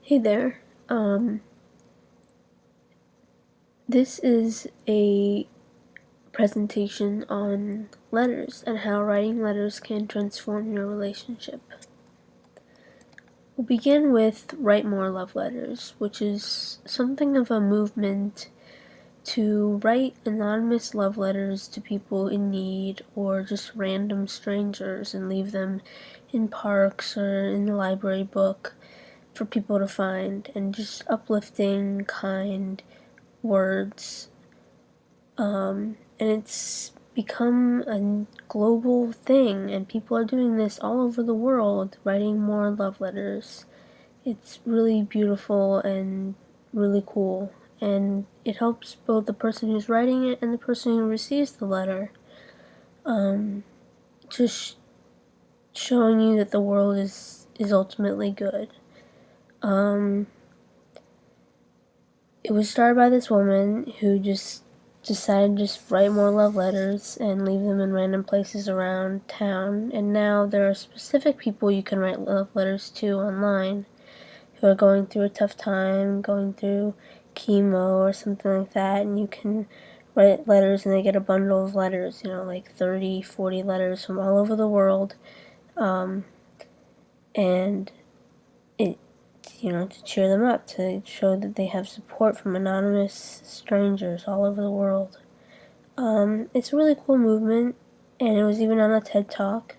Hey there. This is a presentation on letters and how writing letters can transform your relationship. We'll begin with Write More Love Letters, which is something of a movement to write anonymous love letters to people in need or just random strangers and leave them in parks or in the library book for people to find, and just uplifting, kind words. And it's become a global thing, and people are doing this all over the world, writing more love letters. It's really beautiful and really cool, and it helps both the person who's writing it and the person who receives the letter. Just showing you that the world is ultimately good. It was started by this woman who just decided to just write more love letters and leave them in random places around town, and now there are specific people you can write love letters to online who are going through a tough time, going through chemo or something like that, and you can write letters and they get a bundle of letters, like 30, 40 letters from all over the world, and it to cheer them up, to show that they have support from anonymous strangers all over the world. It's a really cool movement, and it was even on a TED Talk,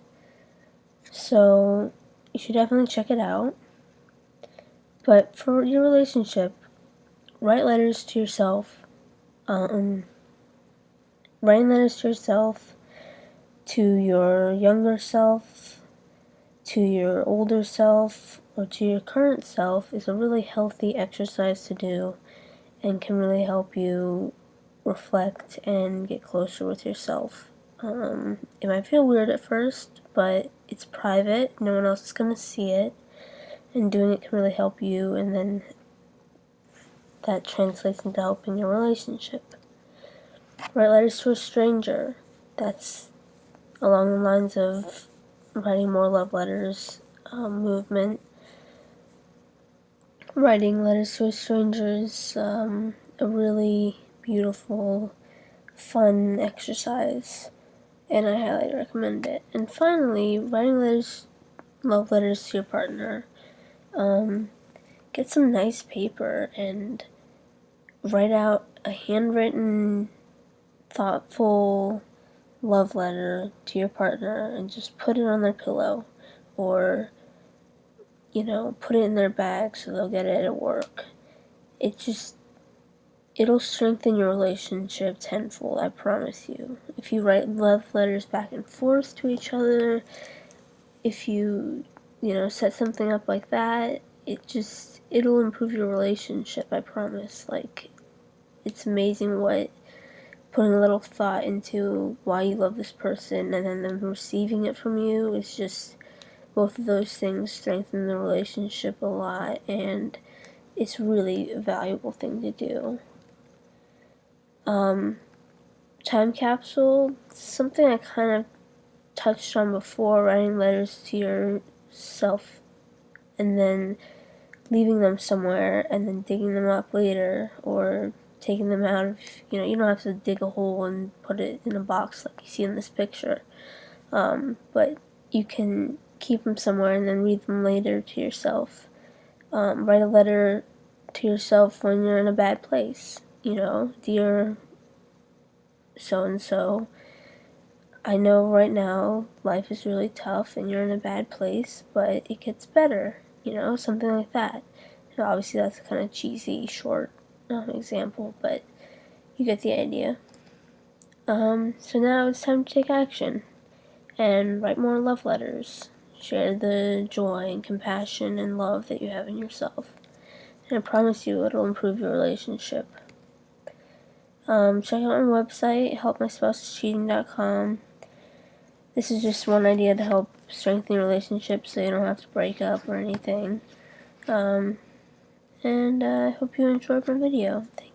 so you should definitely check it out. But for your relationship, write letters to yourself. Writing letters to yourself, to your younger self, to your older self, or to your current self is a really healthy exercise to do and can really help you reflect and get closer with yourself. It might feel weird at first, but it's private, no one else is going to see it, and doing it can really help you, and then that translates into helping your relationship. Write letters to a stranger. That's along the lines of writing more love letters movement. Writing letters to a stranger is a really beautiful, fun exercise, and I highly recommend it. And finally, writing love letters to your partner. Get some nice paper and write out a handwritten, thoughtful love letter to your partner and just put it on their pillow, or put it in their bag so they'll get it at work. It'll strengthen your relationship tenfold, I promise you. If you write love letters back and forth to each other, if you set something up like that, it'll improve your relationship, I promise. It's amazing what putting a little thought into why you love this person and then them receiving it from you is just, both of those things strengthen the relationship a lot, and it's really a valuable thing to do. Time capsule, something I kind of touched on before, writing letters to yourself and then leaving them somewhere and then digging them up later, or taking them out of, you don't have to dig a hole and put it in a box like you see in this picture, but you can keep them somewhere and then read them later to yourself. Write a letter to yourself when you're in a bad place, dear so-and-so, I know right now life is really tough and you're in a bad place, but it gets better, something like that. Obviously that's a kind of cheesy, short example, but you get the idea. So now it's time to take action and write more love letters. Share the joy and compassion and love that you have in yourself, and I promise you it'll improve your relationship. Check out my website, helpmyspousescheating.com. This is just one idea to help strengthen your relationship so you don't have to break up or anything. And I hope you enjoyed my video. Thank you.